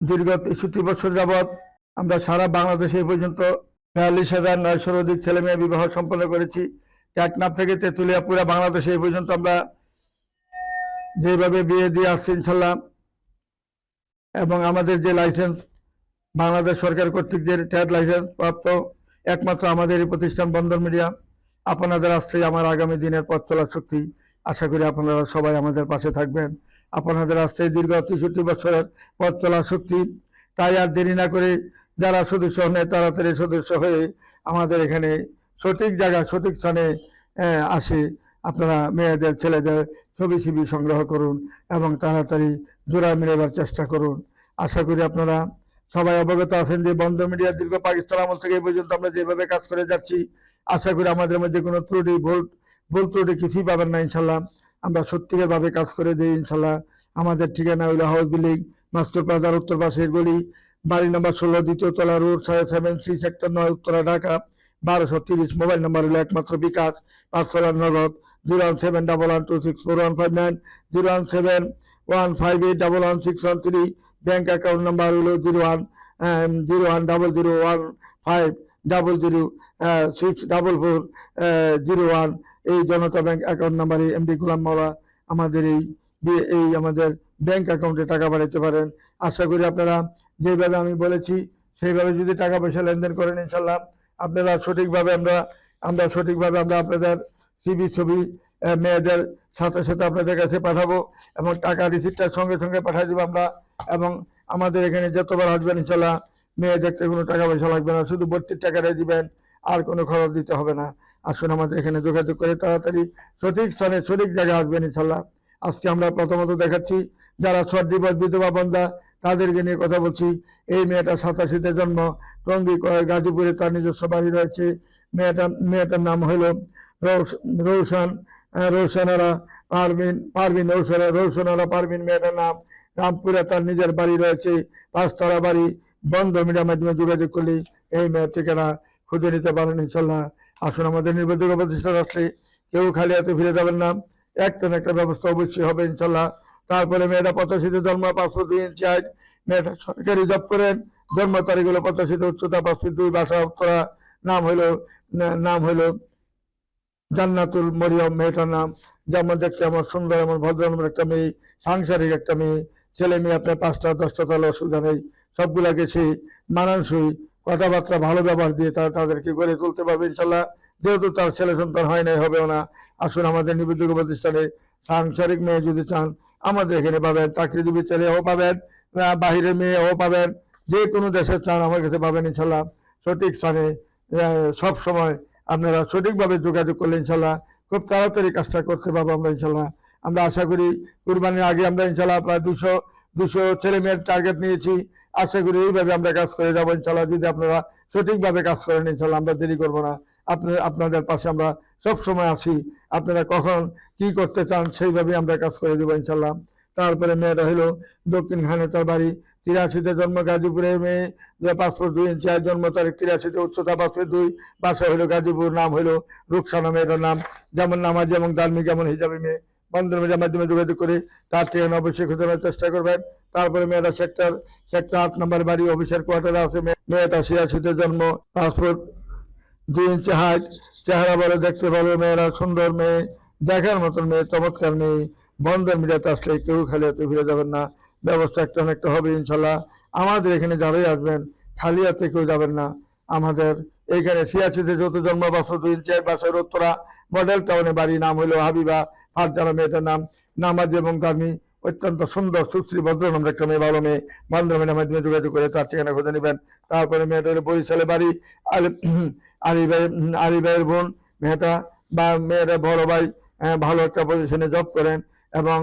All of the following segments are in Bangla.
দীর্ঘ ৬৩ বছর যাবৎ আমরা সারা বাংলাদেশে এই পর্যন্ত ৪২,৯০০ অধিক ছেলে মেয়ে বিবাহ সম্পন্ন করেছি। টেকনাফ থেকে তেঁতুলিয়া পুরা বাংলাদেশে এই পর্যন্ত আমরা যেভাবে বিয়ে দিয়ে আসছি ইনশাল্লাহ, এবং আমাদের যে লাইসেন্স বাংলাদেশ সরকার কর্তৃক যে ট্রেড লাইসেন্স প্রাপ্ত একমাত্র আমাদের এই প্রতিষ্ঠান বন্দর মিডিয়া। আপনাদের আসছে আমার আগামী দিনের পথ চলার শক্তি। আশা করি আপনারা সবাই আমাদের পাশে থাকবেন। আপনাদের আসছে দীর্ঘ ৬৩ বছরের পথ চলার শক্তি। তাই আর দেরি না করে যারা সদস্য হন তাড়াতাড়ি সদস্য হয়ে আমাদের এখানে সঠিক জায়গা সঠিক স্থানে আসে। আপনারা মেয়েদের ছেলেদের ছবি সংগ্রহ করুন এবং তাড়াতাড়ি জোড়া মিলাবার চেষ্টা করুন। আশা করি আপনারা সবাই অবগত আছেন যে বন্দর মিডিয়া দীর্ঘ পাকিস্তান আমল থেকে এই পর্যন্ত আমরা যেভাবে কাজ করে যাচ্ছি, আশা করি আমাদের মধ্যে কোনো ত্রুটি ভুল ত্রুটি কিছুই পাবেন না ইনশাল্লাহ। আমরা সত্যিকার ভাবে কাজ করে দিই ইনশাল্লাহ। আমাদের ঠিকানা হইল হাউস বিল্ডিং, মাস্কর প্লাজার উত্তর পাশের গলি, বাড়ি নম্বর 16, দ্বিতীয় তলা, road 7C, sector 9, Uttara, Dhaka 1230। Mobile number হলো একমাত্র বিকাশ, পার্সোনাল নগদ 01711264159, 01715811613। ব্যাংক অ্যাকাউন্ট নাম্বার হলো 01001500064401। এই জনতা ব্যাংক অ্যাকাউন্ট নাম্বারে এমডি গোলাম মাওলা আমাদের আমাদের ব্যাংক অ্যাকাউন্টে টাকা পাঠাতে পারেন। আশা করি আপনারা যেভাবে আমি বলেছি সেইভাবে যদি টাকা পয়সা লেনদেন করেন ইনশাল্লাহ আপনারা সঠিকভাবে আমরা আপনাদের সিবি ছবি মেয়েদের সাথে সাথে আপনাদের কাছে পাঠাবো এবং টাকা রিসিপ্টটার সঙ্গে সঙ্গে পাঠিয়ে দেবো আমরা। এবং আমাদের এখানে যতবার আসবেন ইনশাল্লাহ মেয়ে দেখতে কোনো টাকা পয়সা লাগবে না, শুধু ভর্তির টাকাটাই দিবেন, আর কোনো খরচ দিতে হবে না। আসুন আমাদের এখানে যোগাযোগ করে তাড়াতাড়ি সঠিক স্থানে সঠিক জায়গায় আসবেন ইনশাল্লাহ। আজকে আমরা প্রথমত দেখাচ্ছি যারা শর্ট ডিভোর্স বিধবা বন্ধা তাদেরকে নিয়ে কথা বলছি। এই মেয়েটা 87-তে জন্ম, টঙ্গী গাজীপুরে তার নিজস্ব বাড়ি রয়েছে। মেয়েটার নাম হলো রৌশনারা পারভিন মেয়েটার নাম। রামপুরে তার নিজের বাড়ি রয়েছে, 5 তলা বাড়ি। বন্দর মিডিয়ার মাধ্যমে যোগাযোগ করলে এই মেয়ের ঠিকানা খুঁজে নিতে পারেন ইনশাল্লাহ। আসুন আমাদের নির্ভরযোগ্য প্রতিষ্ঠান আসলে কেউ খালি হাতে ফিরে যাবেন না, একটা না একটা ব্যবস্থা অবশ্যই হবে ইনশাল্লাহ। তারপরে মেয়েটা 85-তে জন্ম, 5 ফুট 2 ইঞ্চি হাইট। মেয়েটা সরকারি জব করেন, জন্ম তারিখ হলো 85-তে, উচ্চতা 5 ফিট 2, বাসা উত্তরা। নাম হইলো জান্নাতুল মরিয়ম মেয়েটার নাম। যেমন দেখতে আমার সুন্দর, এমন ভদ্র একটা মেয়ে, সাংসারিক একটা মেয়ে। ছেলে মেয়ে আপনার 5টা 10টা তাহলে অসুবিধা নেই, সবগুলা গেছে মানানসই কথাবার্তা ভালো ব্যবহার দিয়ে তাদেরকে গড়ে তুলতে পারবে ইনশাল্লাহ। যেহেতু তার ছেলে সন্তান হয় নাই, হবেও না। আসুন আমাদের নির্ভরযোগ্য প্রতিষ্ঠানে সাংসারিক মেয়ে যদি চান আমাদের এখানে পাবেন, চাকরিজীবী ছেলেও পাবেন, বাহিরের মেয়েও পাবেন, যে কোনো দেশে চান আমার কাছে পাবেন ইনশাল্লাহ। সঠিক স্থানে সব সময় আপনারা সঠিকভাবে যোগাযোগ করলে ইনশাল্লাহ খুব তাড়াতাড়ি কাজটা করতে পারবো আমরা ইনশাল্লাহ। আমরা আশা করি কুরবানির আগে আমরা ইনশাল্লাহ প্রায় 200 ছেলে মেয়ের টার্গেট নিয়েছি। আশা করি এইভাবে আমরা কাজ করে যাবো ইনশাল্লাহ। যদি আপনারা সঠিকভাবে কাজ করেন ইনশাল্লাহ আমরা দেরি করবো না। আপনাদের পাশে আমরা সব সময় আছি। আপনারা কখন কি করতে চান সেইভাবে আমরা কাজ করে দেবো ইনশাল্লাহ। তারপরে মেয়েটা হলো দক্ষিণ খানে তার বাড়ি, 83-তে জন্ম, গাজীপুরের মেয়ে, 5 ফুট 2 ইঞ্চি, জন্ম তারিখ 83-তে, উচ্চতা 5 ফুট 2, বাসা হলো গাজীপুর। নাম হলো রুকসানা মেয়েটার নাম। যেমন নামাজি এবং ধার্মিক এমন হিজাবি মেয়ে। বন্ধন মিডিয়ার মাধ্যমে যোগাযোগ করে তার ঠিকানা অবশ্যই খুঁজে নেওয়ার চেষ্টা করবেন। তারপরে মেয়েটা সেক্টর 8 নম্বর বাড়ি, অফিসের কোয়ার্টারে আছে। মেয়েটা 86-তে জন্ম, 5 ফুট 2 ইঞ্চি হাইট, চেহারা বলে, দেখতে ভালো। মেয়েরা সুন্দর মেয়ে, দেখার মতন মেয়ে, চমৎকার মেয়ে। বন্ধন মিডিয়াতে আসলে কেউ খালি হাতে ফিরে যাবেন না, ব্যবস্থা একটা না একটা হবে ইনশাল্লাহ। আমাদের এখানে যারাই আসবেন খালি হাতে কেউ যাবেন না। আমাদের এইখানে 86-তে যত জন্ম, 5 ফুট 2 ইঞ্চি, বাসার উত্তরা, মডেল টাউনে বাড়ি। নাম হলো হাবিবা ফারজানা মেয়েটার নাম। নামাজি এবং গার্মি, অত্যন্ত সুন্দর সুশ্রী ভদ্রনাম একটা মেয়ে, ভালো মেয়ে। বন্ধন মিডিয়ার মাধ্যমে যোগাযোগ করে তার ঠিকানা খুঁজে নেবেন। তারপরে মেয়েটা হলো বরিশালে বাড়ি, আলী ভাইয়ের বোন মেয়েটা, বা মেয়েরা বড় ভাই ভালো একটা পজিশনে জব করেন এবং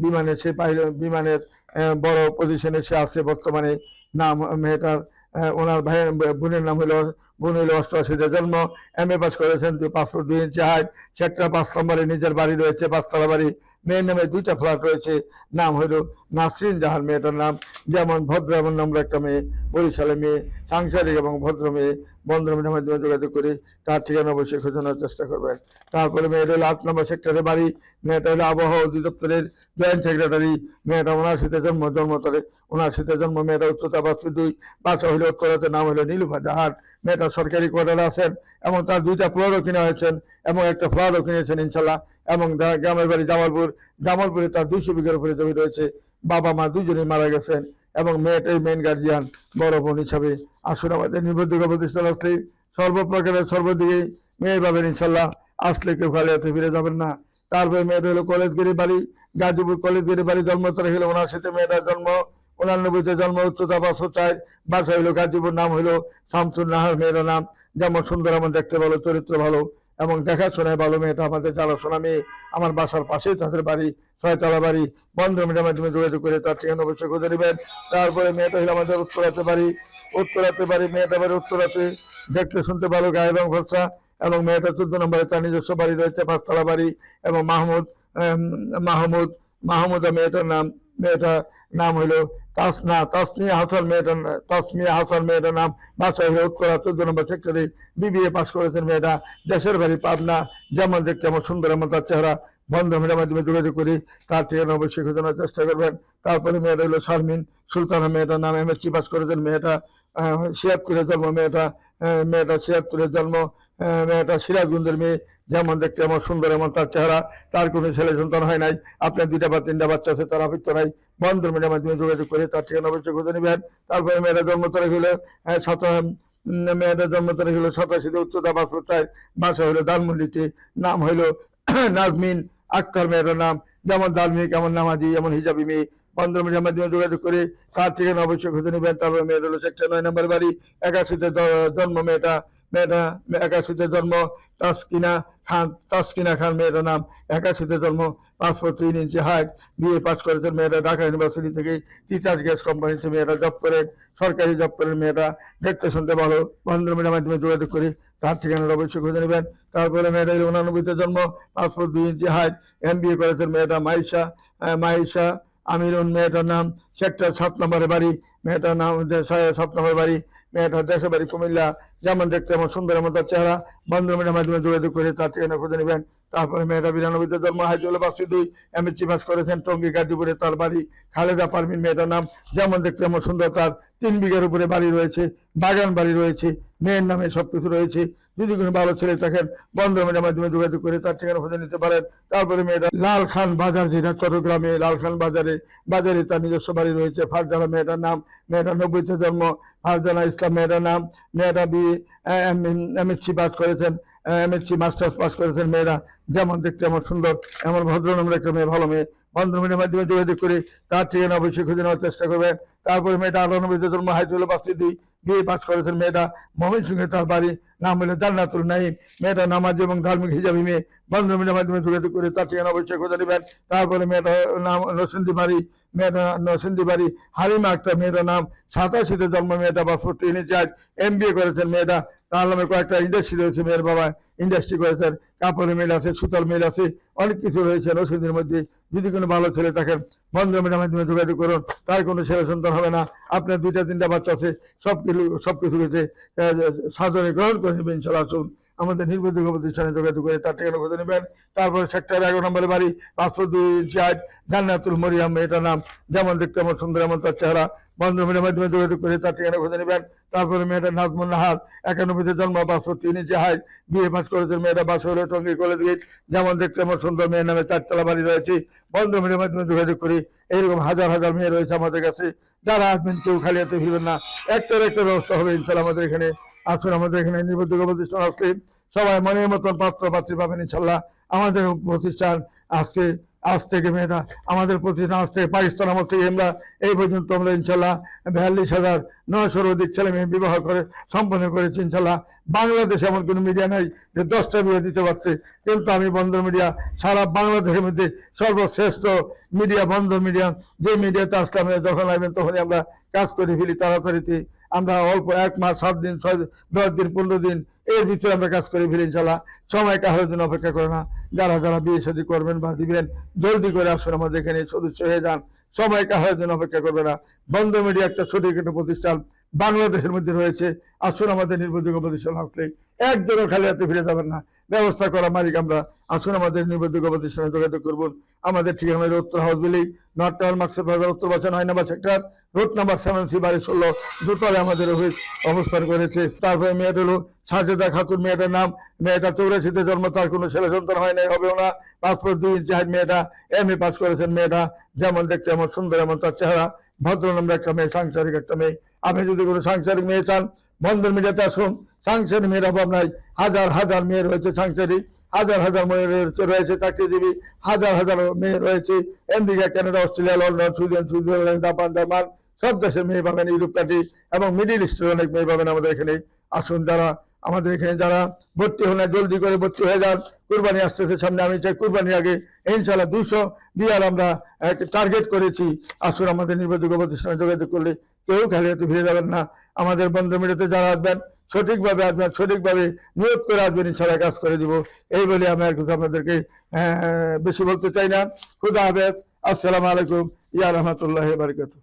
বিমানে সে বিমানের বড় পজিশনে সে আছে বর্তমানে। নাম মেয়েটার ওনার বোনের নাম হলো বোন হইল 88-তে জন্ম, MA পাস করেছেন, 5 ফুট 2 ইঞ্চি হাইট, সেক্টর 5 নম্বরে নিজের বাড়ি রয়েছে, 5তলা বাড়ি। মেয়ের নামে 2টা ফ্ল্যাট রয়েছে। নাম হইল নাসরিন জাহান মেয়েটার নাম। যেমন ভদ্র এমন নম্র একটা মেয়ে, বরিশালে মেয়ে, সাংসারিক এবং ভদ্র মেয়ে। বন্ধুর মাধ্যমে যোগাযোগ করে তার ঠিকানা অবশ্যই খোঁজানোর চেষ্টা করবেন। তারপরে মেয়েটা হলো 8 নম্বর সেক্টরে বাড়ি। মেয়েটা হলো আবহাওয়া অধিদপ্তরের জয়েন্ট সেক্রেটারি। মেয়েটা 79-তে জন্ম, জন্মতলে 79-তে জন্ম। মেয়েটা উচ্চতা 5 ফুট 2, বাসা হইল উত্তরাতে, নাম হইল নীলুফা জাহান। মেয়েটা সরকারি কোয়ার্টারে আছেন এবং তার 2টা প্লটও কিনে হয়েছেন এবং একটা ফ্ল্যাটও কিনেছেন ইনশাল্লাহ। এবং গ্রামের বাড়ি জামালপুর। জামালপুরে তার 200 বিঘার উপরে জমি রয়েছে। বাবা মা দুজনেই মারা গেছেন এবং মেয়েটাই মেন গার্জিয়ান, বড় বোন হিসাবে। আসুন আমাদের নির্ভরযোগ্য প্রতিষ্ঠান আসলে সর্বপ্রকারের সর্বদিকেই মেয়ে পাবেন ইনশাল্লাহ। আসলে কেউ খালি হাতে ফিরে যাবেন না। তারপরে মেয়েটা হলো কলেজগিরি বাড়ি, গাজীপুর কলেজগিরি বাড়ি। জন্ম তারিখ হলো 79-তে, মেয়েটার জন্ম 89-তে জন্ম, উচ্চতা 504, বাসা হইলো গাজীপুর, নাম হইলো শামসুন নাহার মেয়ের নাম। যেমন সুন্দর, এমন দেখতে ভালো, চরিত্র ভালো এবং দেখাশোনায় ভালো। মেয়েটা আমাদের জানাশোনা মেয়ে। আমার বাসার পাশেই তাদের বাড়ি, 6তলা বাড়ি। বন্ধু মিডিয়ার মাধ্যমে যোগাযোগ করে তার ঠিকানা অবশ্যই খুঁজে নেবেন। তারপরে মেয়েটা হলো আমাদের উত্তরাতে বাড়ি। উত্তরাতে বাড়ি, মেয়েটা বাড়ি উত্তরাতে, দেখতে শুনতে ভালো, গায়ে রং ফর্সা এবং মেয়েটা 14 নম্বরে তার নিজস্ব বাড়ি রয়েছে, 5তলা বাড়ি। এবং মাহমুদ মাহমুদ মেয়েটার নাম। মেয়েটার নাম হইলো তাসমিয়া হাসান মেয়েটার নাম। বাসা হইলো উত্তরা, 14 নম্বর সেক্টরে। BBA পাস করেছেন মেয়েটা। দেশের বাড়ি পাবনা। যেমন দেখতে এমন সুন্দর, এমন তার চেহারা। বন্ধু মিডিয়ার মাধ্যমে যোগাযোগ করি তার ঠিকানা অবশ্যই খোঁজানোর চেষ্টা করবেন। তারপরে মেয়েটা হলো শারমিন সুলতানা মেয়েটার নাম। MSc পাস করেছেন মেয়েটা। 76-এ জন্ম মেয়েটা। মেয়েটা 76-এর জন্ম। মেয়েটা সিরাজগঞ্জের মেয়ে। যেমন দেখতে এমন সুন্দর, এমন তার চেহারা। তার কোনো ছেলে সন্তান হয় নাই। আপনার 2টা বা 3টা বাচ্চা আছে, তার আপত্তি নাই। বন্ধুর মিডিয়ার মাধ্যমে যোগাযোগ করে তার ঠিকানা অবশ্যই খুঁজে নেবেন। তারপরে মেয়েটা জন্ম তারিখ হলো মেয়েটার জন্ম তারিখ হলো 87-তে, উচ্চতা 5 ফুট 4, বাসা হলো ধানমন্ডিতে, নাম হইলো নাজমিন আক্তার মেয়েটার নাম। যেমন ধার্মিক, এমন নামাজি, এমন হিজাবি মেয়ে। বন্ধুর মিডিয়ার মাধ্যমে যোগাযোগ করে তার ঠিকানা অবশ্যই খুঁজে নেবেন। তারপরে মেয়েটা হলো সেক্টর 9 নম্বর বাড়ি। 81-তে জন্ম মেয়েটা। 81-তে জন্ম। তাসকিনা খান মেয়েটার নাম। 81-তে জন্ম, 5 ফুট 3 ইঞ্চি হাইট। BA পাস করেছেন মেয়েটা ঢাকা ইউনিভার্সিটি থেকে। তিতাস গ্যাস কোম্পানিতে মেয়েটা জব করেন, সরকারি জব করেন। মেয়েটা দেখতে শুনতে ভালো। বন্ধুর মিডিয়ার মাধ্যমে যোগাযোগ করে তার ঠিকানা অবশ্যই খুঁজে নেবেন। তারপরে মেয়েটা 89-তে জন্ম, 5 ফুট 2 ইঞ্চি হাইট। MBA করেছেন মেয়েটা মাইশা আমিরুন মেয়েটার নাম। সেক্টর 7 নম্বরে বাড়ি। মেয়েটার নাম 7 নম্বর বাড়ি। মেয়েটার দেশের বাড়ি কুমিল্লা। যেমন দেখতে এমন সুন্দর, এমন তার চেহারা। বন্ধুর মিডিয়ার মাধ্যমে যোগাযোগ করে তার ঠিকানা খুঁজে নেবেন। তারপরে মেয়েটা 92-তে জন্ম, হাইট হলো 5 ফুট 2, MSc পাস করেছেন, টঙ্গী গাজীপুরে তার বাড়ি। খালেদা পারভিন মেয়েটার নাম। যেমন দেখতে এমন সুন্দর, তার 3 বিঘার উপরে বাড়ি রয়েছে, বাগান বাড়ি রয়েছে, মেয়ের নামে সবকিছু রয়েছে। যদি কোনো ভালো ছেলে থাকেন, বন্ধুর মিডিয়ার মাধ্যমে যোগাযোগ করে তার ঠিকানা খুঁজে নিতে পারেন। তারপরে মেয়েটা লাল খান বাজার, যেটা চট্টগ্রামে লাল খান বাজারে তার নিজস্ব বাড়ি রয়েছে। ফারজানা মেয়েটার নাম। মেয়েটা 90-তে জন্ম, ফারজানা ইসলাম মেয়েটার নাম। মেয়েটা MSc পাস করেছেন, MSc মাস্টার্স পাস করেছেন মেয়েরা। যেমন দেখতে এমন সুন্দর, এমন ভদ্র নম্বর একটা মেয়ে, ভালো মেয়ে। বন্ধুর মিডিয়ার মাধ্যমে যোগাযোগ করে তার ঠিকানা অবশ্যই খুঁজে নেওয়ার চেষ্টা করবেন। তারপরে মেয়েটা 98-তে জন্ম, হাইট হলো 5 ফুট 2, BA পাস করেছেন মেয়েটা। ময়মনসিংহে তার বাড়ি, নাম হলো জান্নাতুল নাইম। মেয়েটা নামাজি এবং ধার্মিক হিজাবি মেয়ে। বন্ধুর মিডিয়ার মাধ্যমে যোগাযোগ করে তার ঠিকানা অবশ্যই খুঁজে নেবেন। তারপরে মেয়েটা নাম নরসিংদী বাড়ি। হালিমা আক্তার মেয়েটার নাম। 87-তে জন্ম মেয়েটা, 5 ফুট 3 ইঞ্চি হাইট। MBA করেছেন মেয়েটা। তার নামে কয়েকটা ইন্ডাস্ট্রি রয়েছে। মেয়ের বাবা ইন্ডাস্ট্রি করেছেন, কাপড়ের মিল আছে, সুতার মিল আছে, অনেক কিছু রয়েছে নরসিংদীর মধ্যে। যদি কোনো ভালো ছেলে থাকেন, বন্ধুর মিডিয়ার মাধ্যমে যোগাযোগ করুন। তার কোনো ছেলে সন্তান হবে না। আপনার 2টা 3টা বাচ্চা আছে, সবকিছু রয়েছে, সাদরে গ্রহণ করে নেবেন ইনশাল্লাহ। আসুন আমাদের নির্ভরযোগ্য প্রতিষ্ঠানে যোগাযোগ করে তার ঠিকানা খুঁজে নেবেন। তারপরে সেক্টর 11 নম্বরে বাড়ি, 5 ফুট 2 ইঞ্চি হাইট। জান্নাতুল মরিয়াম মেয়েটার নাম। যেমন দেখতে এমন সুন্দর, এমন তার চেহারা। বন্ধুর মিডিয়ার মাধ্যমে যোগাযোগ করে তার ঠিকানা খুঁজে নেবেন। তারপরে মেয়েটা নাজমুন নাহার, 91-তে জন্ম, 5 ফুট 3 ইঞ্চি হাইট। BA পাস করেছেন মেয়েটা। বাসা হলো টঙ্গী কলেজ গেট। যেমন দেখতে এমন সুন্দর, মেয়ের নামে 4তলা বাড়ি রয়েছে। বন্ধুর মিডিয়ার মাধ্যমে যোগাযোগ করি। এইরকম হাজার হাজার মেয়ে রয়েছে আমাদের কাছে। যারা আসবেন কেউ খালি হাতে ফিরবেন না। একটার একটা ব্যবস্থা হবে ইনশাল্লাহ আমাদের এখানে। আসুন আমাদের এখানে নির্ভরযোগ্য প্রতিষ্ঠান আসলে সবাই মনের মতন পাত্র পাত্রী পাবেন ইনশাল্লাহ। আমাদের প্রতিষ্ঠান আজ থেকে মেয়েরা আমাদের প্রতিষ্ঠান আজ থেকে পাকিস্তান আমল থেকে আমরা এই পর্যন্ত আমরা ইনশাল্লাহ 42,900-র অধিক ছেলে মেয়ে বিবাহ করে সম্পন্ন করেছি ইনশাল্লাহ। বাংলাদেশে এমন কোনো মিডিয়া নাই যে 10টা বিয়ে দিতে পারছে, কিন্তু আমি বন্দর মিডিয়া সারা বাংলাদেশের মধ্যে সর্বশ্রেষ্ঠ মিডিয়া বন্দর মিডিয়া। যে মিডিয়াতে আসলে আমরা যখন আসবেন তখনই আমরা কাজ করে ফেলি তাড়াতাড়িতে। আমরা অল্প 1 মাস 7 দিন 10 দিন 15 দিন এর ভিতরে আমরা কাজ করে ফিরে ইনশাল্লাহ। সময় কাহার জন্য অপেক্ষা করে না। যারা যারা বিয়ে শাদী করবেন বা দিবেন জলদি করে আসুন আমাদের এখানে সদস্য হয়ে যান। সময় কাহার জন্য অপেক্ষা করবে না। বন্ধন মিডিয়া একটা ছোট একটা প্রতিষ্ঠান বাংলাদেশের মধ্যে রয়েছে। আসুন আমাদের নির্ভরযোগ্য প্রতিষ্ঠান আসলে একজনও খালি হাতে ফিরে যাবেন না। ব্যবস্থা করা মালিক আমরা। আসুন আমাদের নির্ভরযোগ্য প্রতিষ্ঠানে যোগাযোগ করুন। আমাদের ঠিকানা উত্তর house building, north town, Maksud বাজার, উত্তর বাসা 9 নম্বর সেক্টর, রোড নাম্বার 7C, বাড়ি 16, দোতলায় আমাদের অফিস অবস্থান করেছে। তারপরে মেয়েটা হলো সাজেদা খাতুন, মেয়েটার নাম। মেয়েটা 84-তে জন্ম, তার কোনো ছেলে সন্তান হয় নাই, হবেও না। পাসপোর্ট 2 ইঞ্চি হাইট, মেয়েটা MA পাস করেছেন। মেয়েটা যেমন দেখতে এমন সুন্দর, এমন তার চেহারা। ভদ্র নম্বর একটা মেয়ে, সাংসারিক একটা মেয়ে। আপনি যদি কোনো সাংসারিক মেয়ে চান বন্ধন মিডিয়াতে আসুন। সাংসারিক মেয়ের অভাব নাই। হাজার হাজার মেয়ে রয়েছে সাংসারিক, হাজার হাজার মেয়ে রয়েছে চাকরিজীবী, হাজার হাজার মেয়ে রয়েছে America, Canada, Australia, London, Sweden, Switzerland, Japan, German, সব দেশের মেয়ে পাবেন, ইউরোপ কান্ট্রি এবং মিডিল ইস্টের অনেক মেয়ে পাবেন আমাদের এখানে। আসুন, যারা আমাদের এখানে যারা ভর্তি হন না জলদি করে ভর্তি হয়ে যান। কুরবানি আসতেছে সামনে, আমি চাই কুরবানির আগে ইনশাল্লাহ 200 বিয়ার আমরা টার্গেট করেছি। আসুন আমাদের নির্ভরযোগ্য প্রতিষ্ঠানে যোগাযোগ করলে কেউ খালি হাতে ফিরে যাবেন না। আমাদের বন্ধ মিডিয়াতে যারা আসবেন সঠিকভাবে আসবেন, সঠিকভাবে নিয়োগ করে আসবেন, ইনশাল্লাহ কাজ করে দিব। এই বলে আমি আর কিছু আপনাদেরকে বেশি বলতে চাই না। খুদা হাফেজ। আসসালামু আলাইকুম ইয়া রাহমাতুল্লাহি ওয়া বারাকাতুহু।